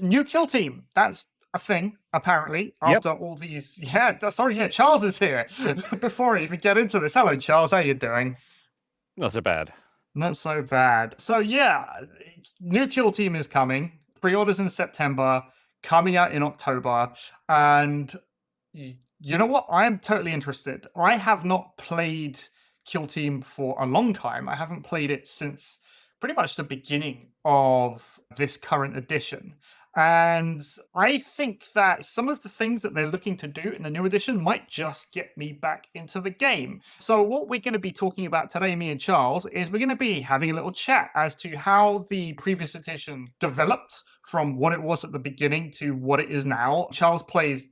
New kill team. That's a thing, apparently, Yep. after all these. Yeah, sorry, yeah, Charles is here. Before I even get into this, hello, Charles, how you doing? Not so bad. Not so bad. So, yeah, new kill team is coming. Pre orders in September, coming out in October. And you know what? I am totally interested. I have not played Kill Team for a long time. I haven't played it since pretty much the beginning of this current edition. And I think that some of the things that they're looking to do in the new edition might just get me back into the game. So, what we're going to be talking about today, me and Charles, is we're going to be having a little chat as to how the previous edition developed from what it was at the beginning to what it is now. Charles plays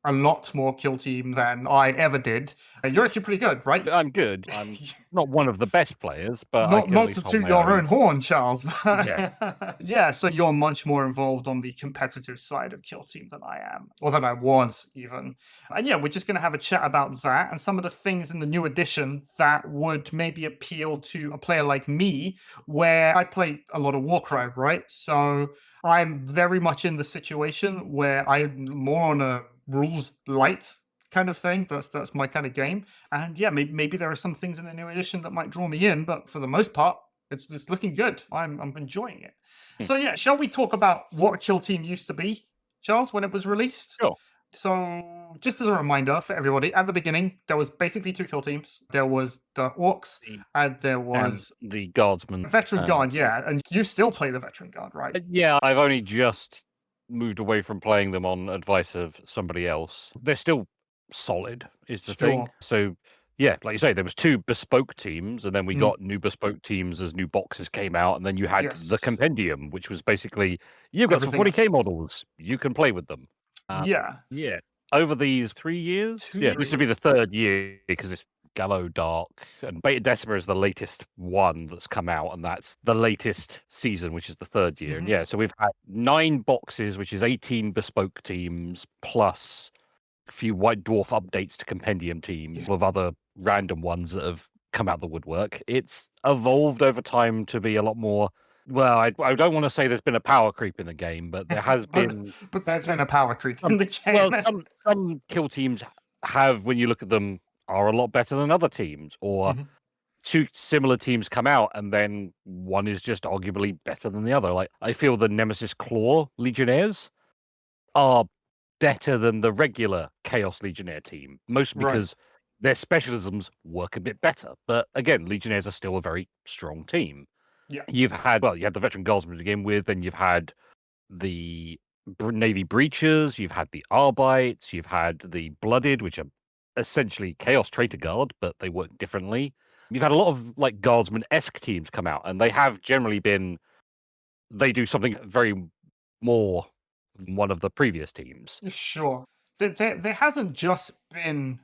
a lot more Kill Team than I ever did. And you're actually pretty good, right? I'm good. I'm not one of the best players, but I Not can at not least to hold toot my your own. own horn, Charles. Yeah. Yeah, so you're much more involved on the competitive side of Kill Team than I am, or than I was even. And yeah, we're just going to have a chat about that and some of the things in the new edition that would maybe appeal to a player like me, where I play a lot of Warcry, right? So I'm very much in the situation where I'm more on a rules light kind of thing. That's my kind of game. And yeah, maybe there are some things in the new edition that might draw me in, but for the most part, it's looking good. I'm enjoying it. So yeah, shall we talk about what Kill Team used to be, Charles, when it was released? Sure. So, just as a reminder for everybody, at the beginning, there was basically two kill teams. There was the Orcs, and there was the Guardsman. Veteran Guard, yeah. And you still play the Veteran Guard, right? Yeah, I've only just moved away from playing them on advice of somebody else. They're still solid, is the thing. Sure. So yeah, like you say, there was two bespoke teams, and then we Mm. got new bespoke teams as new boxes came out, and then you had the Yes. compendium, which was basically you've got some Everything 40k else. models, you can play with them. Yeah. Yeah. Over these 3 years, 2 yeah, this would be the years. third year because it's Gallo Dark and Beta Decima is the latest one that's come out, and that's the latest season, which is the third year. And Mhm. yeah, so we've had 9 boxes, which is 18 bespoke teams plus a few White Dwarf updates to Compendium team, Yeah. of other random ones that have come out the woodwork. It's evolved over time to be a lot more. Well, I don't want to say there's been a power creep in the game, but there has been. But there's been a power creep in the game. Well, some kill teams have, when you look at them, are a lot better than other teams, or Mhm. two similar teams come out and then one is just arguably better than the other. Like I feel the Nemesis Claw Legionnaires are better than the regular Chaos Legionnaire team, mostly Right. because their specialisms work a bit better. But again, Legionnaires are still a very strong team. Yeah. You had the Veteran Guardsmen to begin with, and you've had the Navy Breachers, you've had the Arbites, you've had the Blooded, which are essentially Chaos Traitor Guard, but they work differently. You've had a lot of like Guardsman-esque teams come out, and they have generally been, they do something very more than one of the previous teams. Sure. There hasn't just been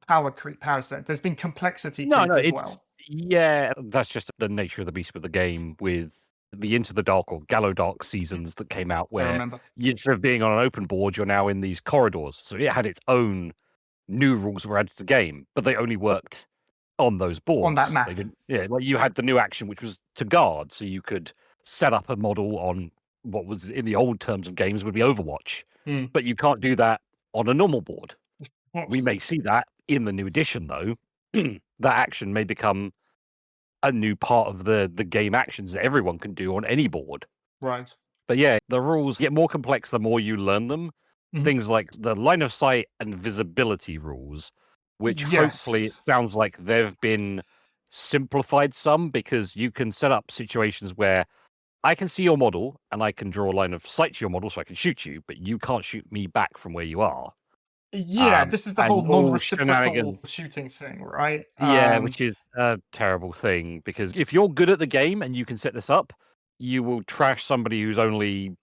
power creep, power set. There's been complexity No, creep no, as it's, well. yeah, that's just the nature of the beast with the game, with the Into the Dark or Gallo Dark seasons that came out, I where remember. instead of being on an open board, you're now in these corridors. So it had its own new rules were added to the game, but they only worked on those On that boards. map. They didn't. Yeah, like you had the new action, which was to guard, so you could set up a model on what was in the old terms of games would be Overwatch, Mm. but you can't do that on a normal board. Well, We may see that in the new edition, though. That action may become a new part of the game actions that everyone can do on any board. right. But yeah, the rules get more complex the more you learn them. Mhm. Things like the line of sight and visibility rules, which hopefully it Yes. sounds like they've been simplified some, because you can set up situations where I can see your model and I can draw a line of sight to your model so I can shoot you, but you can't shoot me back from where you are. Yeah, this is the whole And all non-reciprocal shenanigans. shooting thing, right? Yeah, which is a terrible thing, because if you're good at the game and you can set this up, you will trash somebody who's only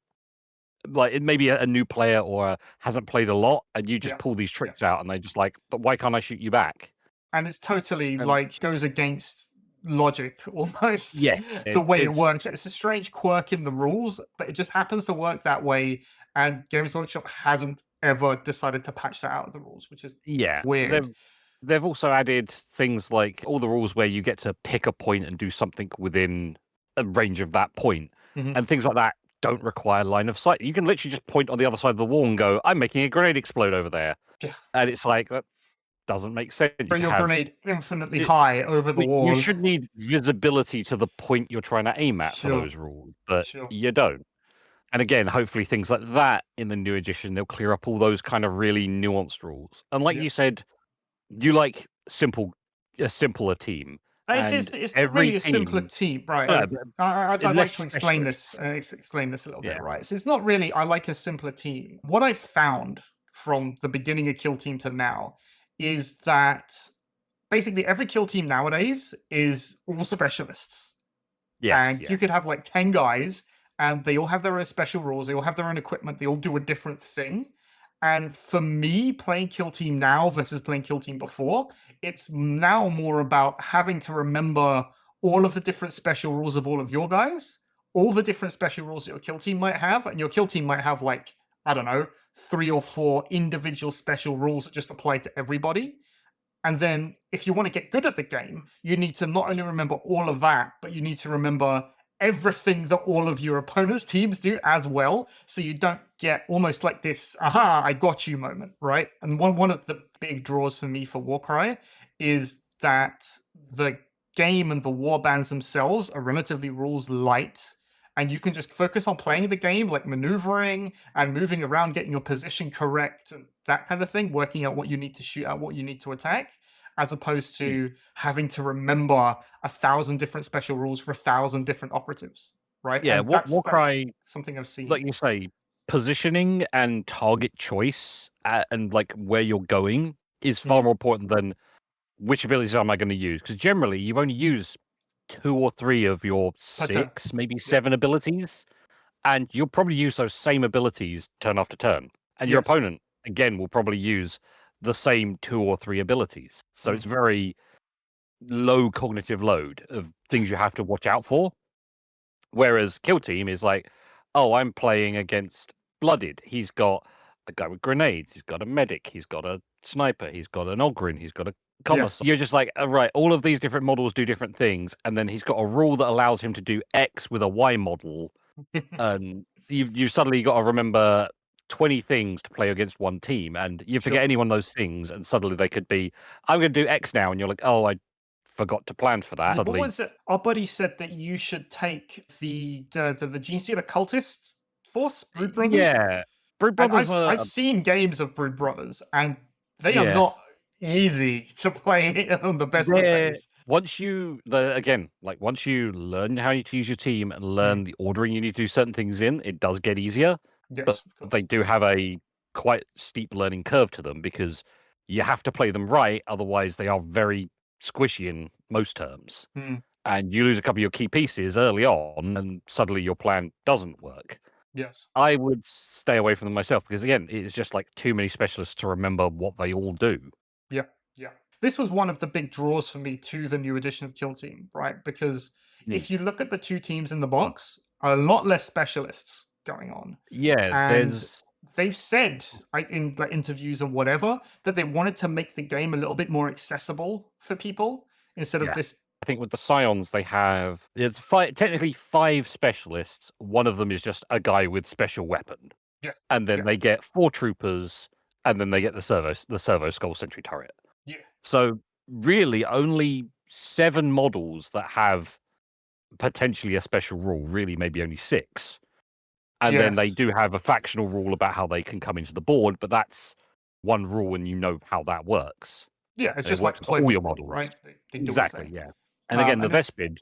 like it may be a new player or hasn't played a lot, and you just Yeah. pull these Yeah. tricks out, and they just like, but why can't I shoot you back? And it's totally And like goes against logic almost. yeah, The way it it's works. It's a strange quirk in the rules, but it just happens to work that way. And Games Workshop hasn't ever decided to patch that out of the rules, which is yeah. weird. They've also added things like all the rules where you get to pick a point and do something within a range of that point, Mhm. and things like that don't require line of sight. You can literally just point on the other side of the wall and go, "I'm making a grenade explode over there," Yeah. and it's like that doesn't make sense. Throw To your have grenade infinitely it, high over the you wall. should need visibility to the point you're trying to aim at for Sure, those rules, but sure. you don't. And again, hopefully things like that in the new edition, they'll clear up all those kind of really nuanced rules. And like Yeah. you said, you like a simpler team, and It's not every really a simpler team, team, right? no, but I'd like less to explain this, specialists. explain this a little bit, Yeah, right? So it's not really I like a simpler team. What I found from the beginning of Kill Team to now is that basically every Kill Team nowadays is all specialists. yes, And yeah, you could have like 10 guys and they all have their own special rules, they all have their own equipment, they all do a different thing. And for me, playing Kill Team now versus playing Kill Team before, it's now more about having to remember all of the different special rules of all of your guys, all the different special rules that your Kill Team might have, and your Kill Team might have like, I don't know, 3 or 4 individual special rules that just apply to everybody. And then if you want to get good at the game, you need to not only remember all of that, but you need to remember everything that all of your opponent's teams do as well. So you don't get almost like this, aha, I got you moment, right? And one of the big draws for me for Warcry is that the game and the war bands themselves are relatively rules light. And you can just focus on playing the game, like maneuvering and moving around, getting your position correct, and that kind of thing, working out what you need to shoot at, what you need to attack, as opposed mm, to having to remember 1,000 different special rules for 1,000 different operatives, right? yeah. And that's Warcry, something I've like seen. you say, positioning and target choice, and like where you're going is far Mm, more important than which abilities am I going to use? Because generally, you only use 2 or 3 of your per turn. 6, maybe Yeah. 7 abilities, and you'll probably use those same abilities turn after turn. And your Yes. opponent, again, will probably use the same 2 or 3 abilities. So Mm, it's very low cognitive load of things you have to watch out for. Whereas Kill Team is like, oh, I'm playing against Blooded. He's got a guy with grenades. He's got a medic. He's got a sniper. He's got an Ogryn. He's got a yeah. commissar. You're just like, right, all of these different models do different things, and then he's got a rule that allows him to do X with a Y model, and you've suddenly got to remember 20 things to play against one team, and you forget Sure. any one of those things, and suddenly they could be, I'm going to do X now, and you're like, oh, I forgot to plan for that. What Suddenly, was it? Our buddy said that you should take the Gene Stealer cultist force, Brood Brothers. yeah, Brood And Brothers I've are seen games of Brood Brothers, and they are yes. not easy to play on the best of They're days. once you the again, like once you learn how to use your team and Mm, learn the ordering you need to do certain things in, it does get easier. But yes, of they course. do have a quite steep learning curve to them because you have to play them right, otherwise they are very squishy in most terms. Mm, And you lose a couple of your key pieces early on, and suddenly your plan doesn't work. yes. I would stay away from them myself because again, it's just like too many specialists to remember what they all do. Yeah, yeah. This was one of the big draws for me to the new edition of Kill Team, right? Because Mm. if you look at the 2 teams in the box, a lot less specialists going on. Yeah, And there's they've said in like interviews and whatever that they wanted to make the game a little bit more accessible for people instead of yeah. this. I think with the Scions, they have it's five, technically 5 specialists. One of them is just a guy with special weapon, Yeah, and then yeah, they get 4 troopers, and then they get the servo skull sentry turret. yeah, So really, only 7 models that have potentially a special rule. Really, maybe only 6, and then they yes. do have a factional rule about how they can come into the board, but that's one rule, and you know how that works. Yeah, it's And it just like works for all deployment your rule, models. right? They do a Exactly, thing. yeah. And again, the And it's, Vespids,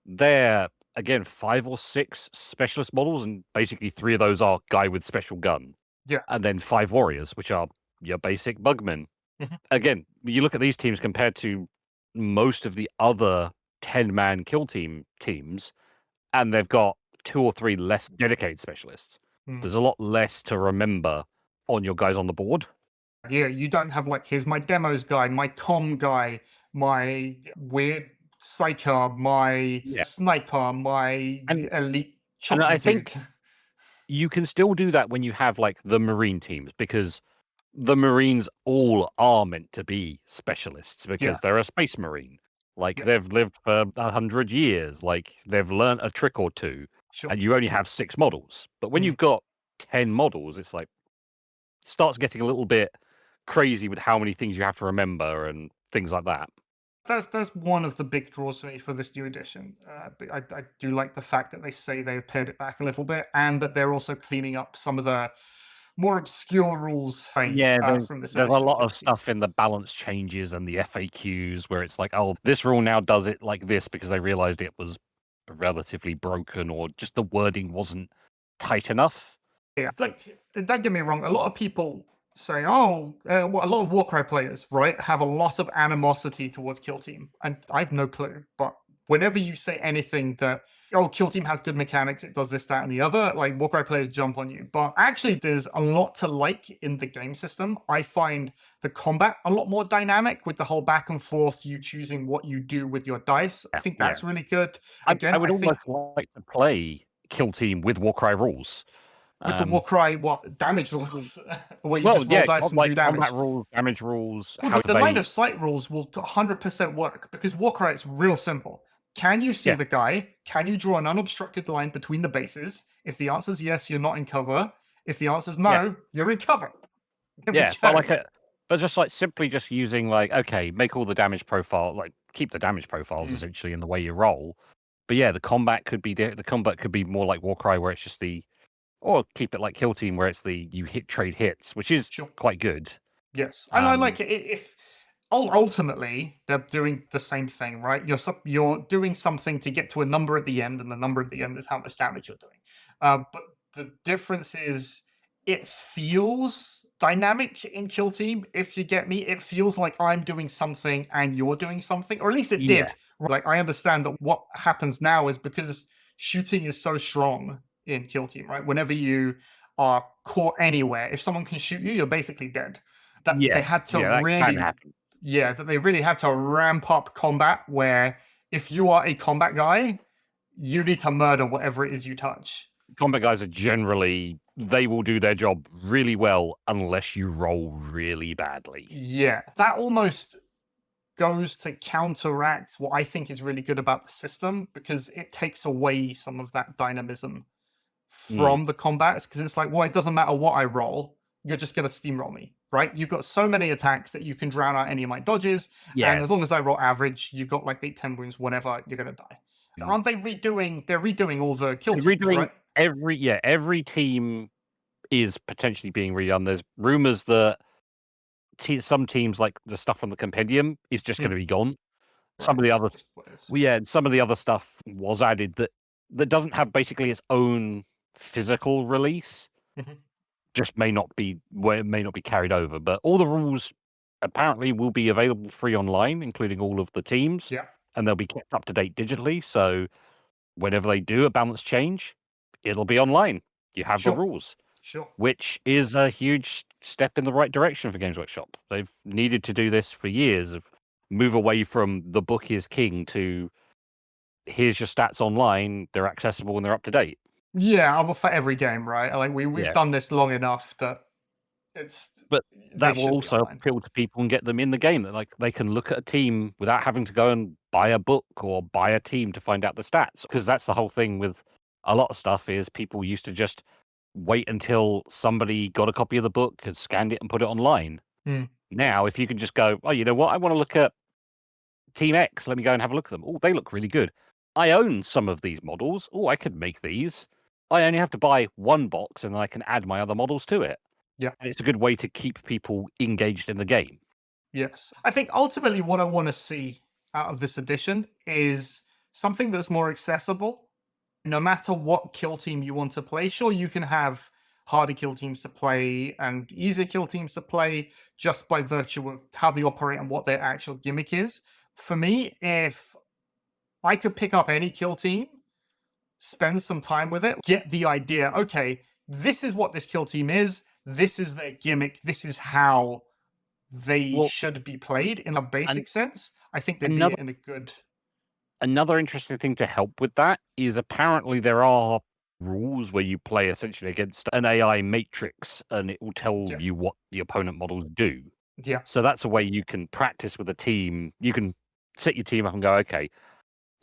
they're again 5 or 6 specialist models, and basically 3 of those are guy with special gun, yeah. and then 5 warriors, which are your basic bugmen. Mhm. Again, you look at these teams compared to most of the other 10-man kill teams, and they've got 2 or 3 less dedicated specialists. Mm. There's a lot less to remember on your guys on the board. Yeah, you don't have like here's my demos guy, my com guy, my weird psyker, my Yeah. sniper, my And elite and I chunky dude. think you can still do that when you have like the marine teams because the marines all are meant to be specialists Yeah, because they're a space marine. Like yeah, they've lived for 100 years. Like they've learnt a trick or two. Sure. and you only have 6 models. But when Mm. you've got 10 models, it's like starts getting a little bit crazy with how many things you have to remember and things like that. That's one of the big draws for me for this new edition. But I do like the fact that they say they pared it back a little bit, and that they're also cleaning up some of the more obscure rules Yeah, from this there's a edition of lot Kill of Team. stuff in the balance changes and the FAQs where it's like, oh, this rule now does it like this because they realized it was relatively broken or just the wording wasn't tight enough. Yeah, like don't get me wrong. A lot of people say, "Oh, well, a lot of Warcry players, right, have a lot of animosity towards Kill Team," and I have no clue. But whenever you say anything that, "Oh, Kill Team has good mechanics, it does this, that, and the other," like Warcry players jump on you. But actually, there's a lot to like in the game system. I find the combat a lot more dynamic with the whole back and forth, you choosing what you do with your dice. I Yeah, think yeah. that's really good. I Again, would I think almost like to play Kill Team with Warcry rules. with the Um, Warcry, what damage w- rules, where you well, just roll yeah, dice and do like combat damage. rules, damage rules, Well, how to the line bait. of sight rules will 100% work because Warcry is real simple. Can you see Yeah, the guy? Can you draw an unobstructed line between the bases? If the answer is yes, you're not in cover. If the answer is yeah, no, you're in cover. There we yeah. But go. like but just like simply just using like, okay, make all the damage profile, like keep the damage profiles Mm, essentially in the way you roll. But yeah, the combat could be the combat could be more like Warcry where it's just the or keep it like Kill Team where it's the you hit trade hits, which is sure. quite good. Yes, and I Um, like it. If ultimately they're doing the same thing, right? You're doing something to get to a number at the end, and the number at the end is how much damage you're doing. But the difference is, it feels dynamic in Kill Team. If you get me, it feels like I'm doing something and you're doing something, or at least it yeah, did. Like I understand that what happens now is because shooting is so strong in Kill Team, right? Whenever you are caught anywhere, if someone can shoot you, you're basically dead. That they yes, had to yeah, that can really, happen. yeah, that they really had to ramp up combat where if you are a combat guy, you need to murder whatever it is you touch. Combat guys are generally they will do their job really well unless you roll really badly. Yeah, that almost goes to counteract what I think is really good about the system because it takes away some of that dynamism Mm, from the combats because it's like, well, it doesn't matter what I roll, you're just going to steamroll me, right? You've got so many attacks that you can drown out any of my dodges, and yeah, as long as I roll average, you've got like 8, 10 wounds, whatever, you're going to die. mm. Aren't they redoing? They're redoing all the kill They're teams, redoing right? every team is potentially being redone. There's rumors that some teams like the stuff from the compendium is just going Mm, to be gone. Some right, of the other just what it is. well, yeah, and some of the other stuff was added that doesn't have basically its own physical release. Mhm. Just may not be where it may not be carried over, but all the rules apparently will be available free online, including all of the teams, Yeah, and they'll be kept up to date digitally. So whenever they do a balance change, it'll be online. You have the sure, rules, sure. which is a huge step in the right direction for Games Workshop. They've needed to do this for years of move away from the book is king to here's your stats online, they're accessible and they're up to date. Yeah, well, for every game, right? Like we've Yeah. done this long enough that it's But they that will should be also online. appeal to people and get them in the game that like they can look at a team without having to go and buy a book or buy a team to find out the stats. Because that's the whole thing with a lot of stuff is people used to just wait until somebody got a copy of the book, had scanned it and put it online. Mm, Now, if you can just go, oh, you know what, I want to look at Team X, let me go and have a look at them. Oh, they look really good. I own some of these models. Oh, I could make these. I only have to buy one box and I can add my other models to it. yeah. And it's a good way to keep people engaged in the game. Yes. I think ultimately what I want to see out of this edition is something that's more accessible. No matter what kill team you want to play, sure, you can have harder kill teams to play and easier kill teams to play just by virtue of how they operate and what their actual gimmick is. For me, if I could pick up any kill team, spend some time with it, get the idea, okay, this is what this kill team is, this is their gimmick, this is how they Well, should be played in a and basic sense, I think they'd be another in a good. another interesting thing to help with that is apparently there are rules where you play essentially against an AI matrix and it will tell Yeah, you what the opponent models do. yeah, So that's a way you can practice with a team. You can set your team up and go, okay,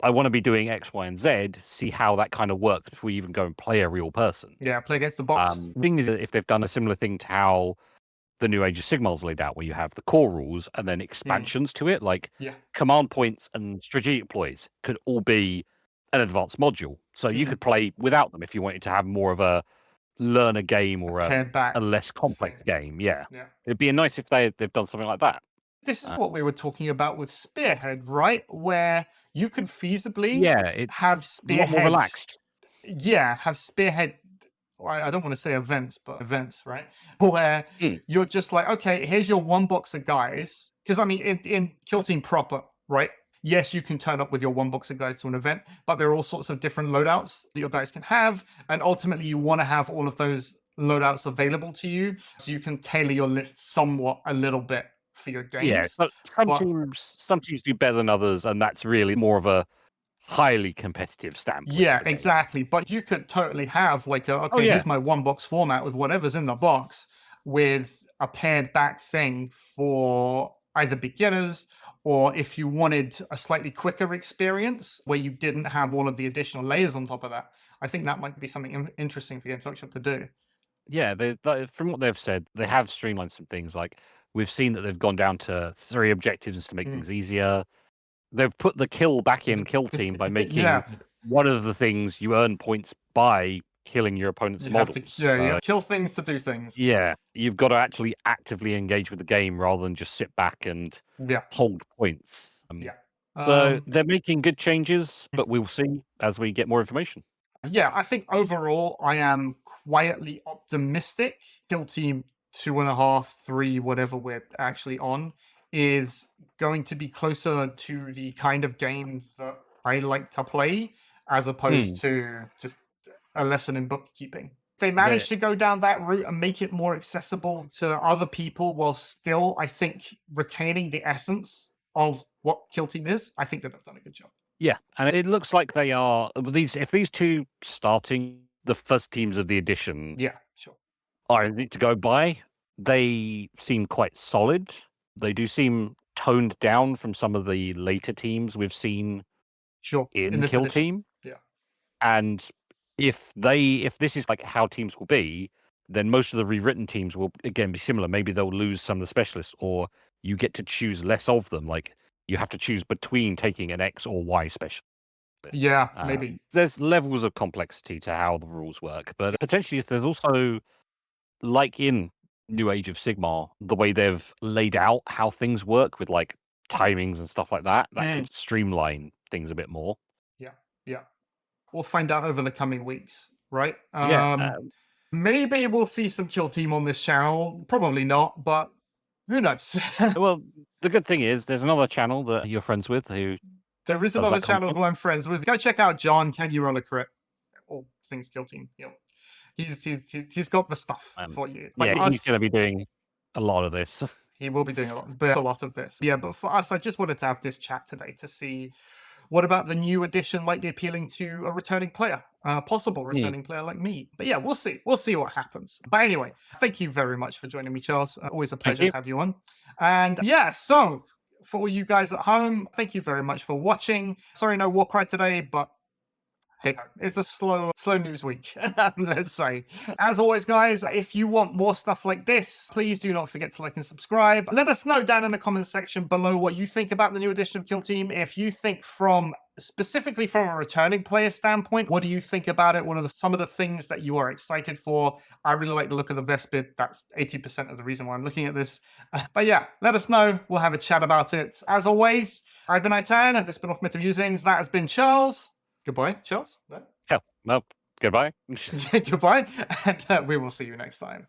I want to be doing X, Y, and Z, see how that kind of works before you even go and play a real person. Yeah, play against the box. The thing is, if they've done a similar thing to how the new Age of Sigmar's laid out, where you have the core rules and then expansions to it, like Yeah. command points and strategic ploys could all be an advanced module. So you could play without them if you wanted to have more of a learner game or Pared back a less complex thing. game. Yeah. Yeah. It'd be nice if they've done something like that. This is what we were talking about with Spearhead, right? Where you could feasibly Yeah, it's have a lot more Spearhead. relaxed. Yeah, have Spearhead. I don't want to say events, but events, right? Where you're just like, okay, here's your one box of guys. Because I mean, in Kill Team proper, right? Yes, you can turn up with your one box of guys to an event, but there are all sorts of different loadouts that your guys can have. And ultimately, you want to have all of those loadouts available to you so you can tailor your list somewhat a little bit for your Yeah, games. but some teams do better than others, and that's really more of a highly competitive standpoint. Yeah, of the game. exactly. But you could totally have like, okay, yeah. here's my one box format with whatever's in the box with a pared back thing for either beginners or if you wanted a slightly quicker experience where you didn't have all of the additional layers on top of that. I think that might be something interesting for Games Workshop to do. Yeah, from what they've said, they have streamlined some things. Like we've seen that they've gone down to 3 objectives to make things easier. They've put the kill back in Kill Team by making Yeah. one of the things you earn points by killing your opponent's You have models. to, you kill things to do things. Yeah, you've got to actually actively engage with the game rather than just sit back and hold points. Yeah. So they're making good changes, but we'll see as we get more information. Yeah, I think overall I am quietly optimistic. Kill Team 2.5, 3, whatever we're actually on, is going to be closer to the kind of game that I like to play, as opposed to just a lesson in bookkeeping. They managed to go down that route and make it more accessible to other people while still, I think, retaining the essence of what Kill Team is. I think that they've done a good job. Yeah, and it looks like they are if these two starting the first teams of the edition Yeah, sure. are to go by, they seem quite solid. They do seem toned down from some of the later teams we've seen in this Kill edition. Team. Yeah. And if this is like how teams will be, then most of the rewritten teams will again be similar. Maybe they'll lose some of the specialists, or you get to choose less of them. Like you have to choose between taking an X or Y specialist. Yeah, maybe. There's levels of complexity to how the rules work, but potentially if there's also, like in New Age of Sigmar, the way they've laid out how things work with like timings and stuff like that, that could streamline things a bit more. Yeah, yeah. We'll find out over the coming weeks, right? Yeah. Maybe we'll see some Kill Team on this channel. Probably not, but who knows? Well, the good thing is there's another channel that you're friends with who there is does another that channel content. who I'm friends with. Go check out John. Can you roll a crit? All things Kill Team. You know, he's got the stuff for you. Yeah, Like he's going to be doing a lot of this. He will be doing a lot of this. Yeah, but for us, I just wanted to have this chat today to see what about the new edition might be appealing to a returning player, a possible returning player like me. But yeah, we'll see. We'll see what happens. But anyway, thank you very much for joining me, Charles. Always a pleasure to have you on. And yeah, so for all you guys at home, thank you very much for watching. Sorry, no Warcry today, but hey, it's a slow news week, let's say. As always, guys, if you want more stuff like this, please do not forget to like and subscribe. Let us know down in the comments section below what you think about the new edition of Kill Team. If you think specifically from a returning player standpoint, what do you think about it? What are some of the things that you are excited for? I really like the look of the Vespid. That's 80% of the reason why I'm looking at this. But yeah, let us know. We'll have a chat about it. As always, I've been Itan, and this has been Optimism Musings. That has been Charles. Goodbye, Charles. Yeah, well, goodbye. Goodbye, and we will see you next time.